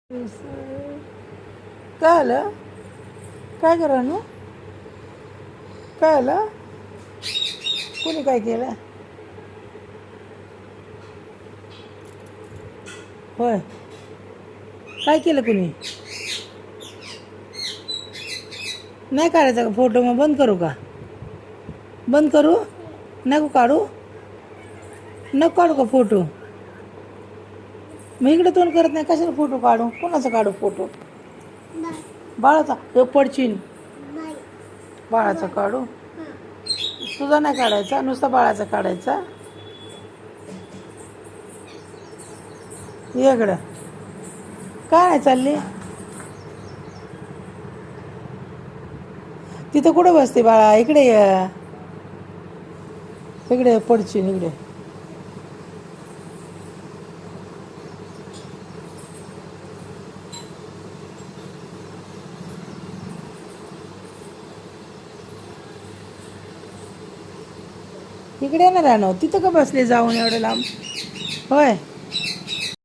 काय आलं? काय करा नू? काय आलं? कोणी काय केलं? होय, काय केलं कुणी? नाही काढायचा का फोटो? मग बंद करू का? बंद करू? नको काढू? नको काढू का फोटो? मग इकडे तोंड करत नाही, कशाला फोटो काढू? कोणाचा काढू फोटो? बाळाचा? तो पडशील. बाळाचा काढू? तुझा नाही काढायचा, नुसता बाळाचा काढायचा. ये इकडं. काय नाही चालली? तिथं कुठं बसते बाळा? इकडे ये. इकडे पडशील इकडे. इकडे येणार राहणं. तिथं का बसले जाऊन एवढं लांब? होय.